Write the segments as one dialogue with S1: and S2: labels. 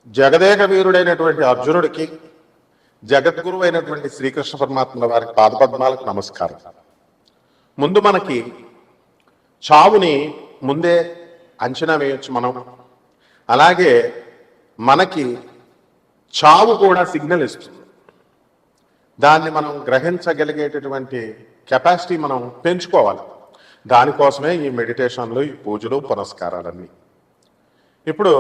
S1: జగదేక వీరుడైనటువంటి అర్జునుడికి జగద్గురువు అయినటువంటి శ్రీకృష్ణ పరమాత్మ వారికి పాదపద్మాలకు నమస్కారం. ముందు మనకి చావుని ముందే అంచనా వేయొచ్చు మనం. అలాగే మనకి చావు కూడా సిగ్నల్ ఇస్తుంది. దాన్ని మనం గ్రహించగలిగేటటువంటి కెపాసిటీ మనం పెంచుకోవాలి. దానికోసమే ఈ మెడిటేషన్లు, ఈ పూజలు, పునస్కారాలన్నీ. ఇప్పుడు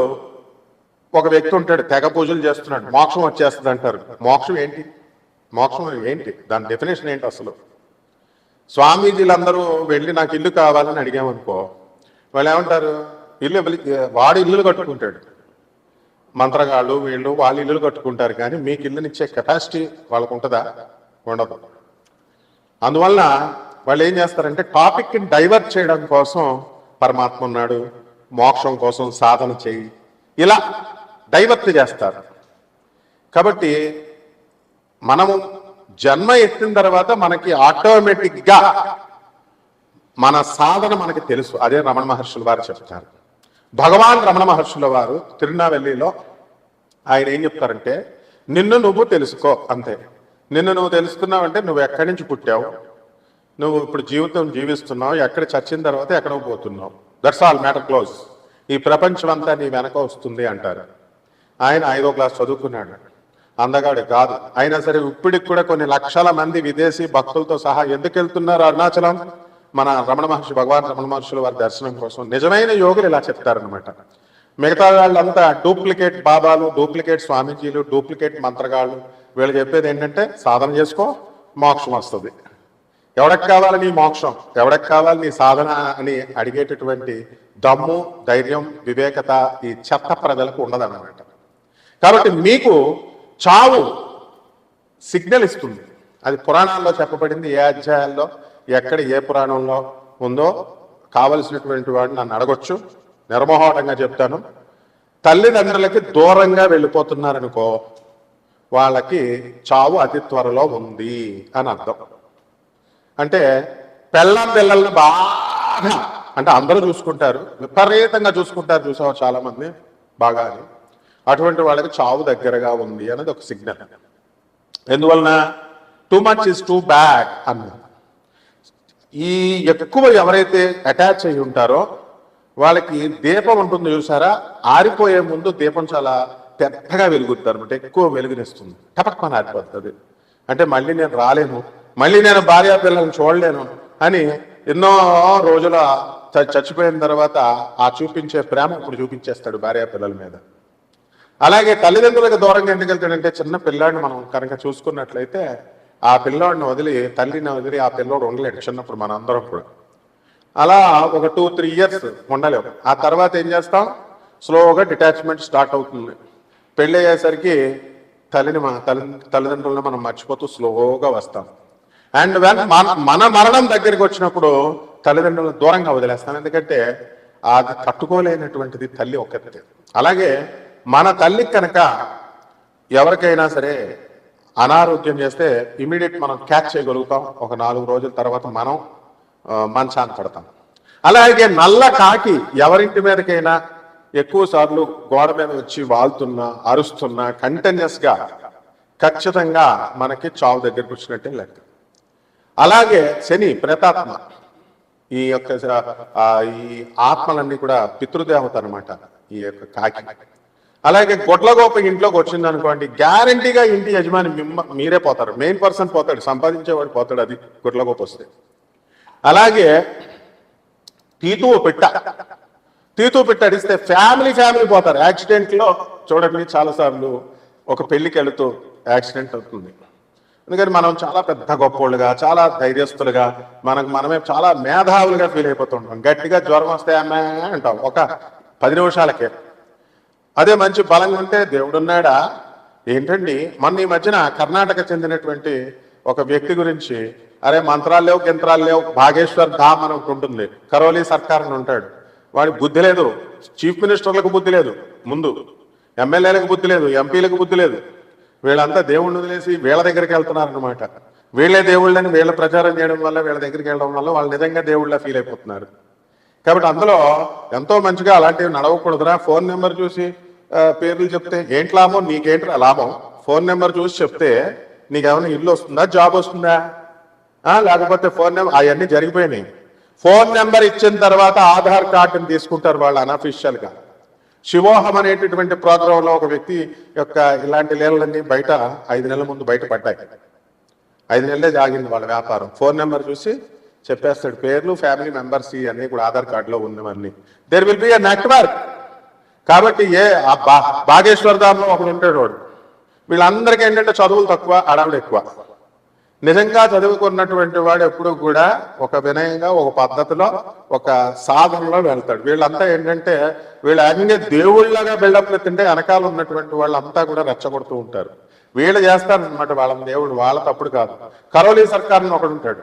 S1: ఒక వ్యక్తి ఉంటాడు, తెగ పూజలు చేస్తున్నాడు, మోక్షం వచ్చేస్తుంది అంటారు. మోక్షం ఏంటి? మోక్షం ఏంటి? దాని డెఫినేషన్ ఏంటి అసలు? స్వామీజీలందరూ వెళ్ళి నాకు ఇల్లు కావాలని అడిగామనుకో, వాళ్ళు ఏమంటారు? వాడు ఇల్లులు కట్టుకుంటాడు. మంత్రగాళ్ళు వీళ్ళు వాళ్ళు ఇల్లులు కట్టుకుంటారు, కానీ మీకు ఇల్లునిచ్చే కెపాసిటీ వాళ్ళకు ఉంటుందా? ఉండదు. అందువల్ల వాళ్ళు ఏం చేస్తారంటే టాపిక్ని డైవర్ట్ చేయడం కోసం పరమాత్మ ఉన్నాడు, మోక్షం కోసం సాధన చేయి, ఇలా డైవర్ట్ చేస్తారు. కాబట్టి మనము జన్మ ఎత్తిన తర్వాత మనకి ఆటోమేటిక్గా మన సాధన మనకి తెలుసు. అదే రమణ మహర్షుల వారు చెప్తారు. భగవాన్ రమణ మహర్షుల వారు తిరునావెల్లిలో ఆయన ఏం చెప్తారంటే, నిన్ను నువ్వు తెలుసుకో అంతే. నిన్ను నువ్వు తెలుసుకున్నావంటే నువ్వు ఎక్కడి నుంచి పుట్టావు, నువ్వు ఇప్పుడు జీవితం జీవిస్తున్నావు, ఎక్కడ చచ్చిన తర్వాత ఎక్కడో పోతున్నావు, దట్స్ ఆల్, మ్యాటర్ క్లోజ్. ఈ ప్రపంచం అంతా నీ వెనక వస్తుంది అంటారు. ఆయన 5వ క్లాస్ చదువుకున్నాడు, అందగాడు కాదు. అయినా సరే ఇప్పటికి కూడా కొన్ని లక్షల మంది విదేశీ భక్తులతో సహా ఎందుకు వెళ్తున్నారు అరుణాచలం? మన రమణ మహర్షి, భగవాన్ రమణ మహర్షుల వారి దర్శనం కోసం. నిజమైన యోగులు ఇలా చెప్తారనమాట. మిగతా వాళ్ళంతా డూప్లికేట్ బాబాలు, డూప్లికేట్ స్వామీజీలు, డూప్లికేట్ మంత్రగాళ్ళు. వీళ్ళు చెప్పేది ఏంటంటే సాధన చేసుకో, మోక్షం వస్తుంది. ఎవరికి కావాలి నీ మోక్షం, ఎవరికి కావాలి నీ సాధన అని అడిగేటటువంటి దమ్ము, ధైర్యం, వివేకత ఈ చెత్త ప్రజలకు ఉండదన్నమాట. కాబట్టి మీకు చావు సిగ్నల్ ఇస్తుంది. అది పురాణాల్లో చెప్పబడింది. ఏ అధ్యాయాల్లో, ఎక్కడ, ఏ పురాణంలో ఉందో కావలసినటువంటి వాడిని నన్ను అడగొచ్చు, నిర్మోహటంగా చెప్తాను. తల్లిదండ్రులకి దూరంగా వెళ్ళిపోతున్నారనుకో, వాళ్ళకి చావు అతి త్వరలో ఉంది అని అర్థం. అంటే పిల్లల్ని బాగా, అంటే అందరూ చూసుకుంటారు, విపరీతంగా చూసుకుంటారు, చూసావు చాలా మంది బాగా. అటువంటి వాళ్ళకి చావు దగ్గరగా ఉంది అనేది ఒక సిగ్నల్. ఎందువలన? Too much is too bad అన్నారు. ఈ ఎక్కువ ఎవరైతే అటాచ్ అయి ఉంటారో వాళ్ళకి దీపం ఉంటుంది చూసారా, ఆరిపోయే ముందు దీపం చాలా పెద్దగా వెలుగుతారు అనమాట, ఎక్కువ వెలుగునిస్తుంది, టపక్మని ఆరిపోతుంది. అంటే మళ్ళీ నేను రాలేను, మళ్ళీ నేను భార్యా పిల్లల్ని చూడలేను అని ఎన్నో రోజుల చచ్చిపోయిన తర్వాత ఆ చూపించే ప్రేమ ఇప్పుడు చూపించేస్తాడు భార్యా పిల్లల మీద. అలాగే తల్లిదండ్రులకు దూరంగా ఎందుకు వెళ్తాడంటే, చిన్న పిల్లాడిని మనం కనుక చూసుకున్నట్లయితే ఆ పిల్లోడిని వదిలి, తల్లిని వదిలి ఆ పిల్లోడు ఉండలేడు చిన్నప్పుడు. మన అందరం కూడా అలా ఒక 2-3 ఇయర్స్ ఉండలేము. ఆ తర్వాత ఏం చేస్తాం? స్లోగా డిటాచ్మెంట్ స్టార్ట్ అవుతుంది. పెళ్ళి అయ్యేసరికి తల్లిదండ్రులను మనం మర్చిపోతూ స్లోగా వస్తాం. అండ్ మన మరణం దగ్గరికి వచ్చినప్పుడు తల్లిదండ్రులను దూరంగా వదిలేస్తాం. ఎందుకంటే అది తట్టుకోలేనటువంటిది తల్లి ఒక్కతే. అలాగే మన తల్లి కనుక ఎవరికైనా సరే అనారోగ్యం చేస్తే ఇమీడియట్ మనం క్యాచ్ చేయగలుగుతాం. ఒక 4 రోజుల తర్వాత మనం మంచాన్ని పడతాం. అలాగే నల్ల కాకి ఎవరింటి మీదకైనా ఎక్కువ సార్లు గోడ మీద వచ్చి వాళ్తున్నా, అరుస్తున్నా, కంటిన్యూస్గా, ఖచ్చితంగా మనకి చావు దగ్గరికి వచ్చినట్టే లెక్క. అలాగే శని, ప్రేతాత్మ, ఈ యొక్క ఈ ఆత్మలన్నీ కూడా పితృదేవత అనమాట ఈ యొక్క కాకి. అలాగే గొడ్లగోప ఇంట్లోకి వచ్చింది అనుకోండి, గ్యారంటీగా ఇంటి యజమాని మీరే పోతారు, మెయిన్ పర్సన్ పోతాడు, సంపాదించేవాడు పోతాడు. అది గొడ్లగోప వస్తే. అలాగే తీతువు పెట్ట అడిస్తే ఫ్యామిలీ పోతారు. యాక్సిడెంట్లో చూడండి, చాలాసార్లు ఒక పెళ్లికి వెళుతూ యాక్సిడెంట్ అవుతుంది. ఎందుకంటే మనం చాలా పెద్ద గొప్పోళ్ళుగా, చాలా ధైర్యస్తులుగా, మనమే చాలా మేధావులుగా ఫీల్ అయిపోతుంటాం. గట్టిగా జ్వరం వస్తే అమ్మే అంటాం ఒక 10 నిమిషాలకే. అదే మంచి బలంగా ఉంటే దేవుడున్నాడా ఏంటండి. మొన్న ఈ మధ్యన కర్ణాటక చెందినటువంటి ఒక వ్యక్తి గురించి, అరే మంత్రాలు లేవు, యంత్రాలు లేవు, భాగేశ్వర్ ధామ్ అని ఒకటి ఉంటుంది, కరోలీ సర్కార్ అని ఉంటాడు. వాడికి బుద్ధి లేదు, చీఫ్ మినిస్టర్లకు బుద్ధి లేదు, ముందు ఎమ్మెల్యేలకు బుద్ధి లేదు, ఎంపీలకు బుద్ధి లేదు. వీళ్ళంతా దేవుణ్ణి వదిలేసి వీళ్ళ దగ్గరికి వెళ్తున్నారనమాట. వీళ్ళే దేవుళ్ళని వీళ్ళ ప్రచారం చేయడం వల్ల, వీళ్ళ దగ్గరికి వెళ్ళడం వల్ల వాళ్ళు నిజంగా దేవుళ్ళ ఫీల్ అయిపోతున్నారు. కాబట్టి అందులో ఎంతో మంచిగా అలాంటివి నడవకూడదురా. ఫోన్ నెంబర్ చూసి పేర్లు చెప్తే ఏంటి లాభం, నీకేంటి లాభం? ఫోన్ నెంబర్ చూసి చెప్తే నీకేమైనా ఇల్లు వస్తుందా, జాబ్ వస్తుందా? లేకపోతే ఫోన్ నెంబర్ అవన్నీ జరిగిపోయినాయి. ఫోన్ నెంబర్ ఇచ్చిన తర్వాత ఆధార్ కార్డుని తీసుకుంటారు వాళ్ళు అనఫిషియల్గా. శివోహం అనేటటువంటి ప్రోగ్రాంలో ఒక వ్యక్తి యొక్క ఇలాంటి లీలలన్నీ బయట 5 నెలల ముందు బయటపడ్డాయి. 5 నెలలే జాగింది వాళ్ళ వ్యాపారం. ఫోన్ నెంబర్ చూసి చెప్పేస్తాడు, పేర్లు, ఫ్యామిలీ మెంబర్స్ అన్నీ కూడా ఆధార్ కార్డులో ఉన్నవన్నీ. There will be a network. కాబట్టి బాగేశ్వర్ ధామ్లో ఒకడు ఉంటాడు వాడు. వీళ్ళందరికీ ఏంటంటే చదువులు తక్కువ, అడవులు ఎక్కువ. నిజంగా చదువుకున్నటువంటి వాడు ఎప్పుడు కూడా ఒక వినయంగా, ఒక పద్ధతిలో, ఒక సాధనలో వెళ్తాడు. వీళ్ళంతా ఏంటంటే వీళ్ళ అన్ని దేవుళ్ళగా బిల్డప్లు తింటే వెనకాల ఉన్నటువంటి వాళ్ళంతా కూడా రెచ్చగొడుతూ ఉంటారు. వీళ్ళు చేస్తారనమాట వాళ్ళని దేవుడు. వాళ్ళ తప్పుడు కాదు. కరోలీ సర్కార్ అని ఒకడు ఉంటాడు,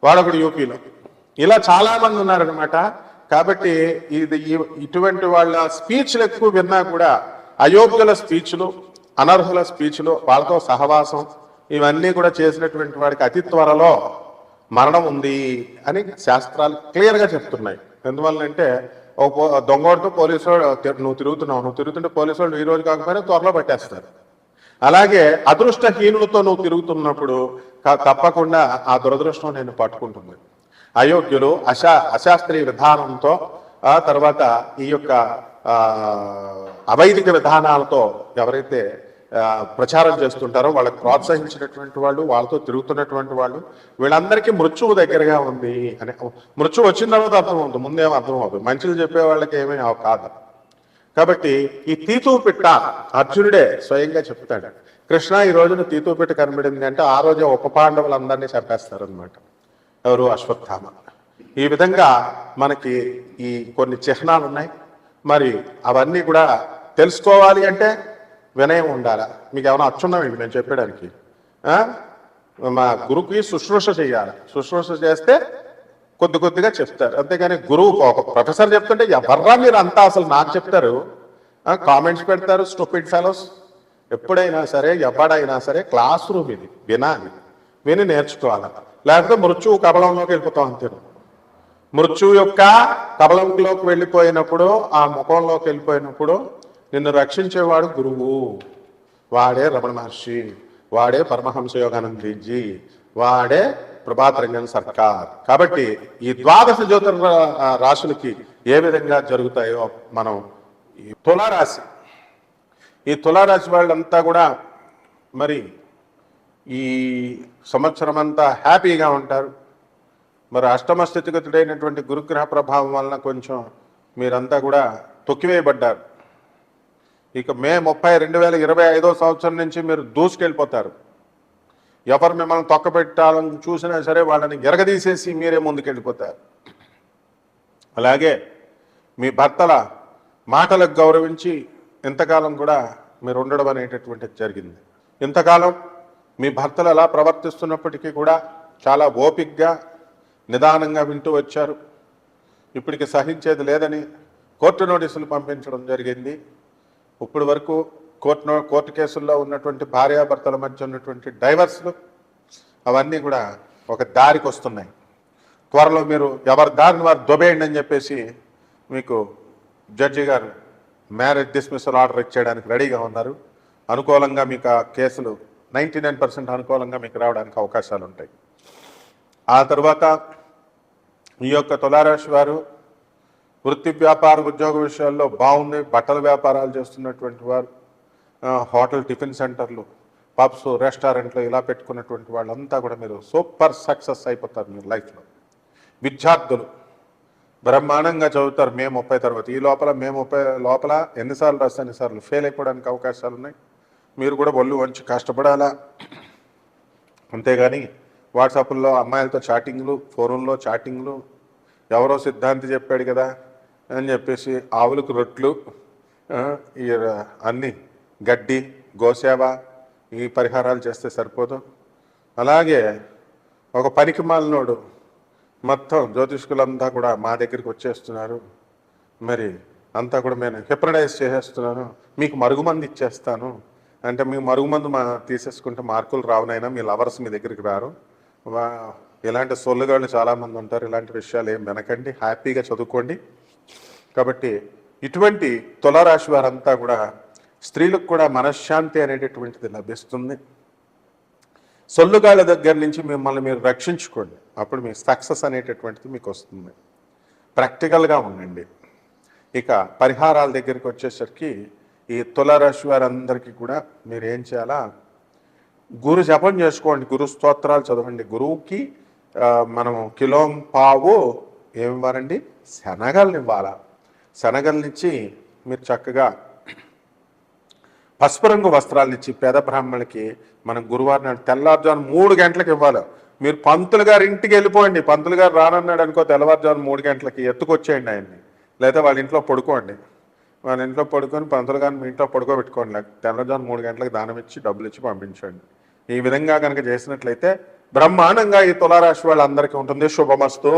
S1: వాడొకడు యూపీలో. ఇలా చాలా మంది ఉన్నారనమాట. కాబట్టి ఇటువంటి వాళ్ళ స్పీచ్లు ఎక్కువ విన్నా కూడా అయోగ్యుల స్పీచ్లు, అనర్హుల స్పీచ్లు, వాళ్ళతో సహవాసం, ఇవన్నీ కూడా చేసినటువంటి వాడికి అతి త్వరలో మరణం ఉంది అని శాస్త్రాలు క్లియర్గా చెప్తున్నాయి. ఎందువల్లంటే దొంగోడితో పోలీసు వాడు నువ్వు తిరుగుతుంటే పోలీసు వాళ్ళు ఈ రోజు కాకపోయినా త్వరలో పట్టేస్తారు. అలాగే అదృష్టహీనులతో నువ్వు తిరుగుతున్నప్పుడు తప్పకుండా ఆ దురదృష్టం నేను పట్టుకుంటుంది. అయోగ్యులు, అశాస్త్రీయ విధానంతో, తర్వాత ఈ యొక్క అవైదిక విధానాలతో ఎవరైతే ప్రచారం చేస్తుంటారో వాళ్ళకి ప్రోత్సహించినటువంటి వాళ్ళు, వాళ్ళతో తిరుగుతున్నటువంటి వాళ్ళు, వీళ్ళందరికీ మృత్యువు దగ్గరగా ఉంది అని. మృత్యువు వచ్చిన తర్వాత అర్థమవుతుంది, ముందేమో అర్థమవుతుంది. మంచిలు చెప్పే వాళ్ళకి ఏమీ కాదు. కాబట్టి ఈ తీతూ పిట్ట అర్జునుడే స్వయంగా చెప్తాడు, కృష్ణ ఈ రోజున తీతూ పిట్ట కనబడింది అంటే ఆ రోజే ఉప పాండవులందరినీ చంపేస్తారనమాట. ఎవరు? అశ్వత్థామ. ఈ విధంగా మనకి ఈ కొన్ని చిహ్నాలు ఉన్నాయి. మరి అవన్నీ కూడా తెలుసుకోవాలి అంటే వినయం ఉండాలా. మీకు ఏమైనా అచ్చున్నాయి నేను చెప్పడానికి? మా గురువుకి శుశ్రూష చేయాలి. శుశ్రూష చేస్తే కొద్దిగా చెప్తారు. అంతేగాని గురువు ఒక ప్రొఫెసర్ చెప్తుంటే ఎవర్రా మీరు అంతా అసలు నాకు చెప్తారు, కామెంట్స్ పెడతారు, స్టూపిడ్ ఫెలోస్. ఎప్పుడైనా సరే, ఎవడైనా సరే క్లాస్ రూమ్ ఇది, వినాలి, విని నేర్చుకోవాలి. లేకపోతే మృత్యువు కబలంలోకి వెళ్ళిపోతాం అంతే. మృత్యువు యొక్క కబలంలోకి వెళ్ళిపోయినప్పుడు, ఆ ముఖంలోకి వెళ్ళిపోయినప్పుడు నిన్ను రక్షించేవాడు గురువు. వాడే రమణ మహర్షి, వాడే పరమహంస యోగానందజీ, వాడే ప్రభాత్ రంజన్ సర్కార్. కాబట్టి ఈ ద్వాదశ జ్యోతిర్ రాశులకి ఏ విధంగా జరుగుతాయో మనం ఈ తులారాశి, ఈ తులారాశి వాళ్ళంతా కూడా మరి ఈ సంవత్సరం అంతా హ్యాపీగా ఉంటారు. మరి అష్టమ స్థితిగతుడైనటువంటి గురుగ్రహ ప్రభావం వలన కొంచెం మీరంతా కూడా తొక్కివేయబడ్డారు. ఇక మే 30, 2025 సంవత్సరం నుంచి మీరు దూసుకెళ్ళిపోతారు. ఎవరు మిమ్మల్ని తొక్కబెట్టాలని చూసినా సరే వాళ్ళని ఎరగదీసేసి మీరే ముందుకెళ్ళిపోతారు. అలాగే మీ భర్తల మాటలకు గౌరవించి ఇంతకాలం కూడా మీరు ఉండడం అనేటటువంటిది జరిగింది. ఇంతకాలం మీ భర్తలు అలా ప్రవర్తిస్తున్నప్పటికీ కూడా చాలా ఓపికగా, నిదానంగా వింటూ వచ్చారు. ఇప్పటికి సహించేది లేదని కోర్టు నోటీసులు పంపించడం జరిగింది. ఇప్పటి వరకు కోర్టు కేసుల్లో ఉన్నటువంటి భార్యాభర్తల మధ్య ఉన్నటువంటి డైవర్స్లు అవన్నీ కూడా ఒక దారికి వస్తున్నాయి. త్వరలో మీరు ఎవరి దారిని వారు దొబేయండి అని చెప్పేసి మీకు జడ్జి గారు మ్యారేజ్ డిస్మిసల్ ఆర్డర్ ఇచ్చేయడానికి రెడీగా ఉన్నారు. అనుకూలంగా మీకు ఆ కేసులు 99% అనుకూలంగా మీకు రావడానికి అవకాశాలు ఉంటాయి. ఆ తర్వాత ఈ యొక్క తులారాశి వారు వృత్తి, వ్యాపార, ఉద్యోగ విషయాల్లో బాగుంది. బట్టల వ్యాపారాలు చేస్తున్నటువంటి వారు, హోటల్, టిఫిన్ సెంటర్లు, పబ్స్, రెస్టారెంట్లు ఇలా పెట్టుకున్నటువంటి వాళ్ళంతా కూడా మీరు సూపర్ సక్సెస్ అయిపోతారు మీరు లైఫ్లో. విద్యార్థులు బ్రహ్మాండంగా చదువుతారు మే 30 తర్వాత. ఈ లోపల మే 30 లోపల ఎన్నిసార్లు రాస్తే అన్నిసార్లు ఫెయిల్ అయిపోవడానికి అవకాశాలు ఉన్నాయి. మీరు కూడా ఒళ్ళు వంచి కష్టపడాలా. అంతేగాని వాట్సాప్లో అమ్మాయిలతో చాటింగ్లు, ఫోన్లో చాటింగ్లు, ఎవరో సిద్ధాంతి చెప్పాడు కదా అని చెప్పేసి ఆవులకు రొట్లు, ఈ అన్ని గడ్డి, గోసేవ, ఈ పరిహారాలు చేస్తే సరిపోదు. అలాగే ఒక పనికి మాలినోడు మొత్తం జ్యోతిష్కులంతా కూడా మా దగ్గరికి వచ్చేస్తున్నారు, మరి అంతా కూడా నేను హిప్నటైజ్ చేసేస్తున్నాను, మీకు మరుగుమంది ఇచ్చేస్తాను అంటే మీ మరుగుమందు తీసేసుకుంటే మార్కులు రావునైనా మీ లవర్స్ మీ దగ్గరికి రారు. ఇలాంటి సొల్లుగాళ్ళు చాలామంది ఉంటారు. ఇలాంటి విషయాలు ఏం వినకండి, హ్యాపీగా చదువుకోండి. కాబట్టి ఇటువంటి తులారాశి వారంతా కూడా స్త్రీలకు కూడా మనశ్శాంతి అనేటటువంటిది లభిస్తుంది. సొల్లుగాళ్ళ దగ్గర నుంచి మిమ్మల్ని మీరు రక్షించుకోండి, అప్పుడు మీ సక్సెస్ అనేటటువంటిది మీకు వస్తుంది. ప్రాక్టికల్గా ఉండండి. ఇక పరిహారాల దగ్గరికి వచ్చేసరికి ఈ తులారాశి వారందరికీ కూడా మీరు ఏం చేయాలా, గురు జపం చేసుకోండి, గురు స్తోత్రాలు చదవండి. గురువుకి మనం కిలోం పావు ఏమివ్వాలండి, శనగల్ని ఇవ్వాలా. శనగల్నిచ్చి మీరు చక్కగా పసుపు రంగు వస్త్రాలు ఇచ్చి పేద బ్రాహ్మణులకి మనం గురువారం నాడు తెల్లవారుజాము 3 గంటలకు ఇవ్వాలి. మీరు పంతులు గారి ఇంటికి వెళ్ళిపోండి, పంతులు గారు రానన్నాడు అనుకో, తెల్లవారుజాము 3 గంటలకి ఎత్తుకొచ్చేయండి ఆయన్ని, లేదా వాళ్ళ ఇంట్లో పడుకోండి. వాళ్ళ ఇంట్లో పడుకొని పంతులు గారిని మీ ఇంట్లో పడుకోబెట్టుకోండి, లేక తెల్లవారుజాము 3 గంటలకు దానం ఇచ్చి డబ్బులు ఇచ్చి పంపించండి. ఈ విధంగా కనుక చేసినట్లయితే బ్రహ్మాండంగా ఈ తులారాశి వాళ్ళందరికీ ఉంటుంది. శుభమస్తు.